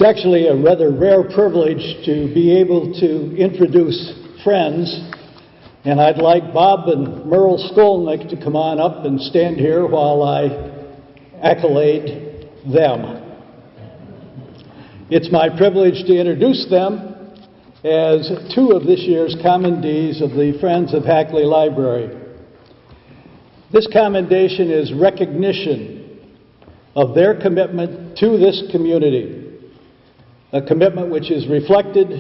It's actually a rather rare privilege to be able to introduce friends, and I'd like Bob and Merle Skolnick to come on up and stand here while I accolade them. It's my privilege to introduce them as two of this year's commendees of the Friends of Hackley Library. This commendation is recognition of their commitment to this community, a commitment which is reflected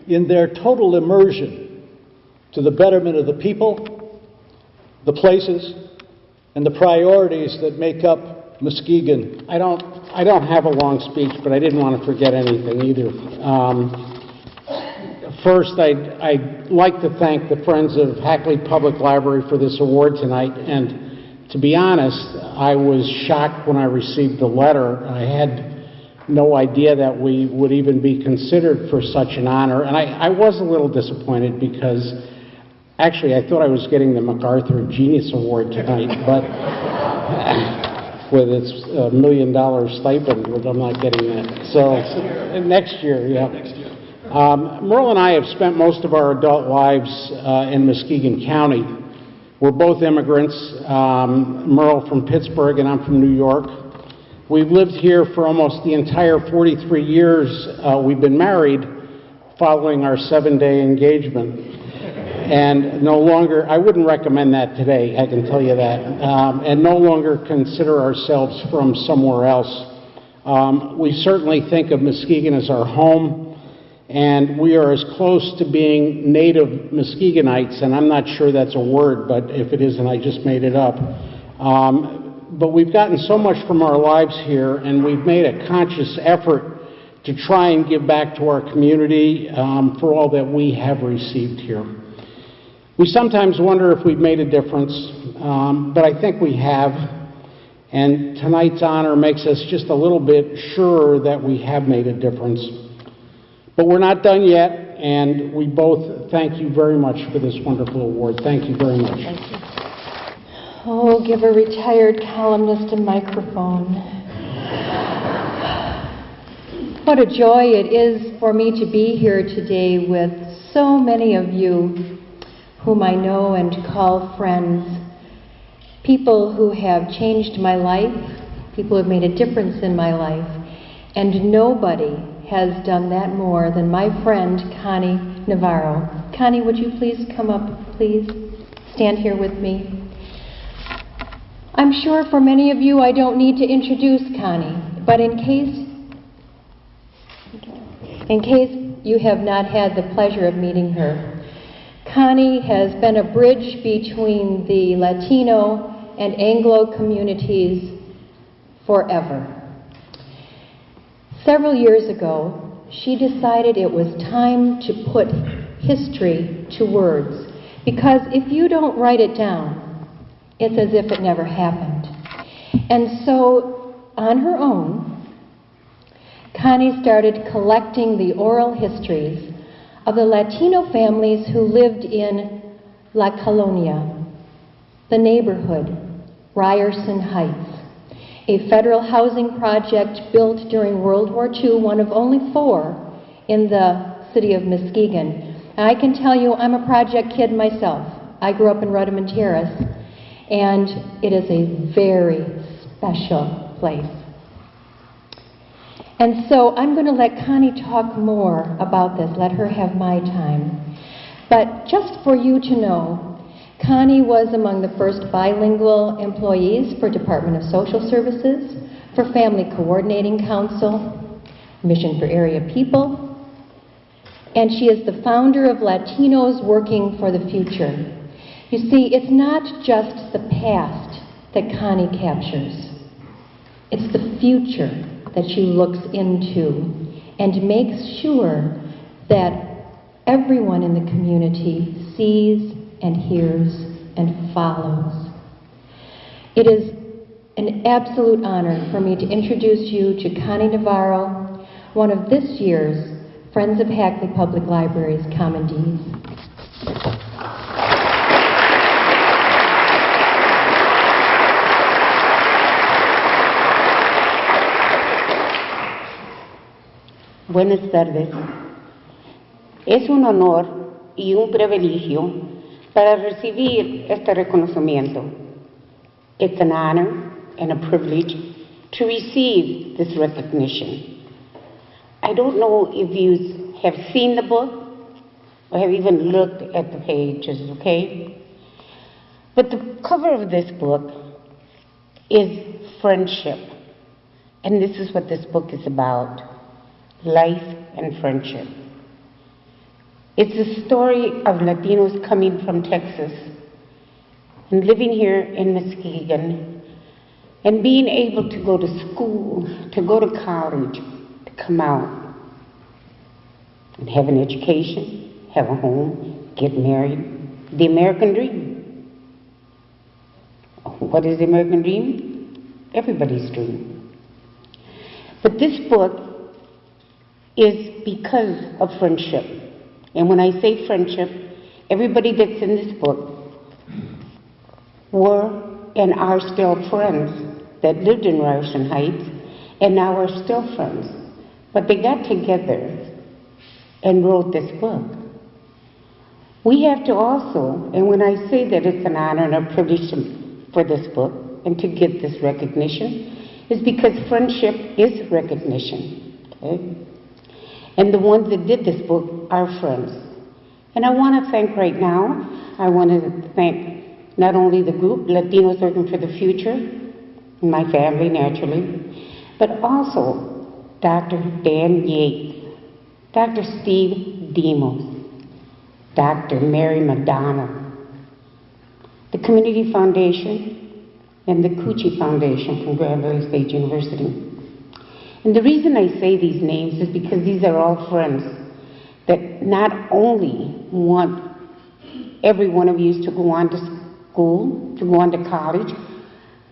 in their total immersion to the betterment of the people, the places, and the priorities that make up Muskegon. I don't have a long speech, but I didn't want to forget anything either. First, I'd like to thank the Friends of Hackley Public Library for this award tonight, and to be honest, I was shocked when I received the letter. I had no idea that we would even be considered for such an honor, and I was a little disappointed because actually I thought I was getting the MacArthur Genius Award tonight, but with its $1 million stipend, but I'm not getting that. So next year, yeah. Next year. Merle and I have spent most of our adult lives in Muskegon County. We're both immigrants, Merle from Pittsburgh and I'm from New York. We've lived here for almost the entire 43 years we've been married, following our 7-day engagement. And no longer, I wouldn't recommend that today, I can tell you that, and no longer consider ourselves from somewhere else. We certainly think of Muskegon as our home, and we are as close to being native Muskegonites, and I'm not sure that's a word, but if it isn't, I just made it up. But we've gotten so much from our lives here, and we've made a conscious effort to try and give back to our community for all that we have received here. We sometimes wonder if we've made a difference, but I think we have, and tonight's honor makes us just a little bit surer that we have made a difference. But we're not done yet, and we both thank you very much for this wonderful award. Thank you very much. Thank you. Oh, give a retired columnist a microphone. What a joy it is for me to be here today with so many of you whom I know and call friends, people who have changed my life, people who have made a difference in my life, and nobody has done that more than my friend Connie Navarro. Connie, would you please come up, please? Stand here with me. I'm sure for many of you I don't need to introduce Connie, but in case you have not had the pleasure of meeting her, Connie has been a bridge between the Latino and Anglo communities forever. Several years ago, she decided it was time to put history to words, because if you don't write it down, it's as if it never happened. And so, on her own, Connie started collecting the oral histories of the Latino families who lived in La Colonia, the neighborhood, Ryerson Heights, a federal housing project built during World War II, one of only 4 in the city of Muskegon. And I can tell you, I'm a project kid myself. I grew up in Rudimont Terrace, and it is a very special place. And so I'm going to let Connie talk more about this, let her have my time. But just for you to know, Connie was among the first bilingual employees for Department of Social Services, for Family Coordinating Council, Mission for Area People, and she is the founder of Latinos Working for the Future. You see, it's not just the past that Connie captures. It's the future that she looks into and makes sure that everyone in the community sees and hears and follows. It is an absolute honor for me to introduce you to Connie Navarro, one of this year's Friends of Hackley Public Library's commendees. Buenas tardes. Es un honor y un privilegio para recibir este reconocimiento. It's an honor and a privilege to receive this recognition. I don't know if you have seen the book or have even looked at the pages, okay? But the cover of this book is friendship. And this is what this book is about. Life and friendship. It's a story of Latinos coming from Texas and living here in Muskegon and being able to go to school, to go to college, to come out and have an education, have a home, get married. The American dream. What is the American dream? Everybody's dream. But this book is because of friendship. And when I say friendship, everybody that's in this book were and are still friends that lived in Ryerson Heights and now are still friends. But they got together and wrote this book. We have to also, and when I say that it's an honor and a privilege for this book and to get this recognition, is because friendship is recognition. Okay? And the ones that did this book are friends. And I want to thank right now, I want to thank not only the group, Latinos Working for the Future, my family naturally, but also Dr. Dan Yates, Dr. Steve Demos, Dr. Mary McDonald, the Community Foundation, and the Cucci Foundation from Grand Valley State University. And the reason I say these names is because these are all friends that not only want every one of you to go on to school, to go on to college,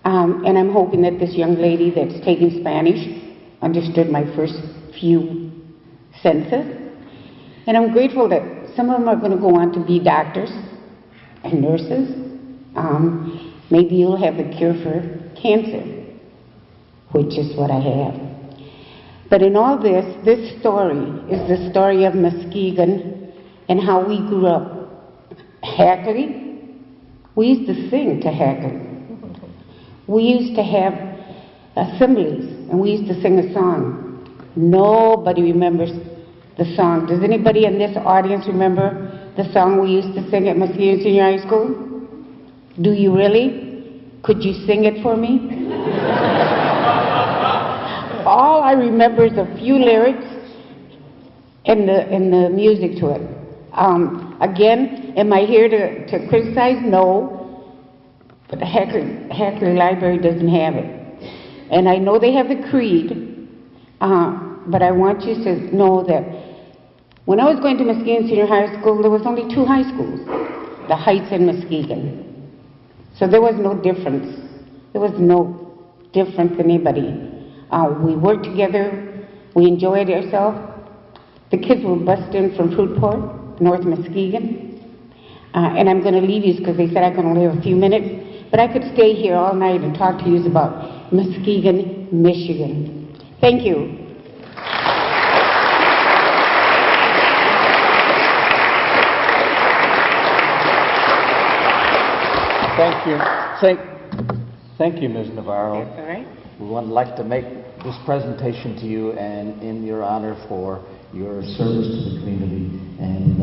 and I'm hoping that this young lady that's taking Spanish understood my first few sentences. And I'm grateful that some of them are going to go on to be doctors and nurses. Maybe you'll have the cure for cancer, which is what I have. But in all this, this story is the story of Muskegon and how we grew up. Hackley, we used to sing to Hackley. We used to have assemblies, and we used to sing a song. Nobody remembers the song. Does anybody in this audience remember the song we used to sing at Muskegon Senior High School? Do you really? Could you sing it for me? All I remember is a few lyrics and the music to it. Again, am I here to criticize? No. But the Hackley Library doesn't have it. And I know they have the creed, but I want you to know that when I was going to Muskegon Senior High School, there was only 2 high schools, the Heights and Muskegon. So there was no difference. There was no difference in anybody. We worked together, we enjoyed ourselves. The kids were bused in from Fruitport, North Muskegon. And I'm going to leave you because they said I can only have a few minutes. But I could stay here all night and talk to you about Muskegon, Michigan. Thank you. Thank you, Ms. Navarro. That's all right. We would like to make this presentation to you and in your honor for your service to the community and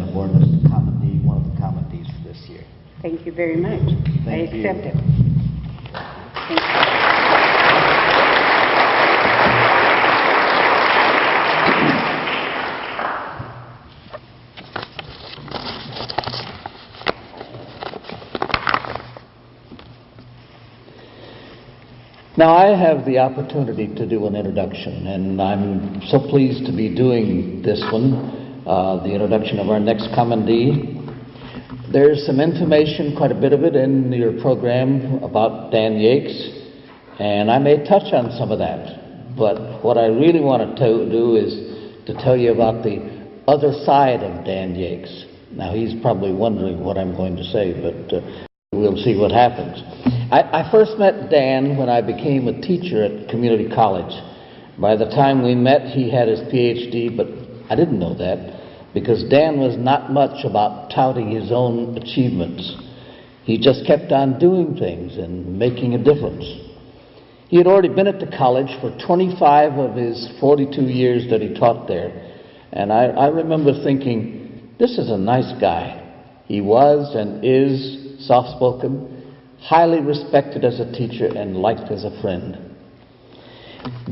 award us the common one of the common deeds for this year. Thank you very much. Thank I you. accept it. Thank you. Now, I have the opportunity to do an introduction, and I'm so pleased to be doing this one, the introduction of our next commendee. There's some information, quite a bit of it, in your program about Dan Yates, and I may touch on some of that. But what I really want to do is to tell you about the other side of Dan Yates. Now, he's probably wondering what I'm going to say, but we'll see what happens. I first met Dan when I became a teacher at community college. By the time we met, he had his PhD, but I didn't know that because Dan was not much about touting his own achievements. He just kept on doing things and making a difference. He had already been at the college for 25 of his 42 years that he taught there, and I remember thinking, this is a nice guy. He was and is soft-spoken, highly respected as a teacher and liked as a friend.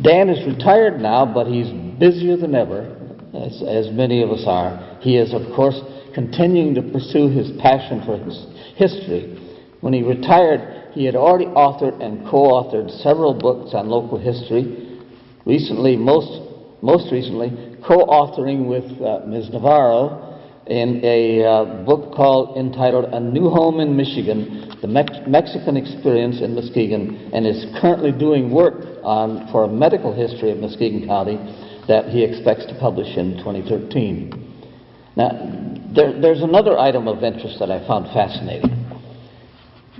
Dan is retired now, but he's busier than ever, as many of us are. He is, of course, continuing to pursue his passion for his history. When he retired, he had already authored and co-authored several books on local history. Recently, most recently, co-authoring with Ms. Navarro in a book entitled A New Home in Michigan, the Mexican Experience in Muskegon, and is currently doing work for a medical history of Muskegon County that he expects to publish in 2013. Now, there's another item of interest that I found fascinating.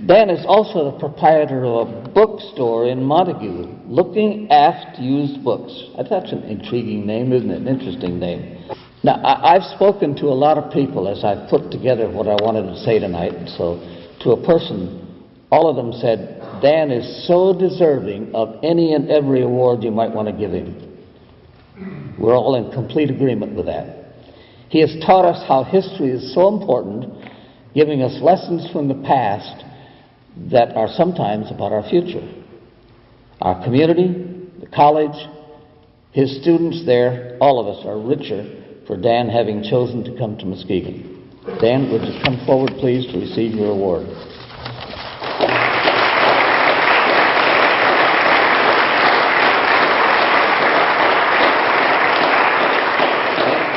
Dan is also the proprietor of a bookstore in Montague, Looking Aft Used Books. That's an intriguing name, isn't it? An interesting name. Now, I've spoken to a lot of people as I've put together what I wanted to say tonight. So, to a person, all of them said, Dan is so deserving of any and every award you might want to give him. We're all in complete agreement with that. He has taught us how history is so important, giving us lessons from the past that are sometimes about our future. Our community, the college, his students there, all of us are richer for Dan having chosen to come to Muskegon. Dan, would you come forward, please, to receive your award?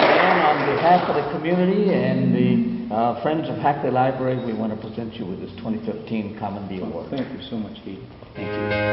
And on behalf of the community and the Friends of Hackley Library, we want to present you with this 2013 Common D Award. Thank you so much, Keith. Thank you.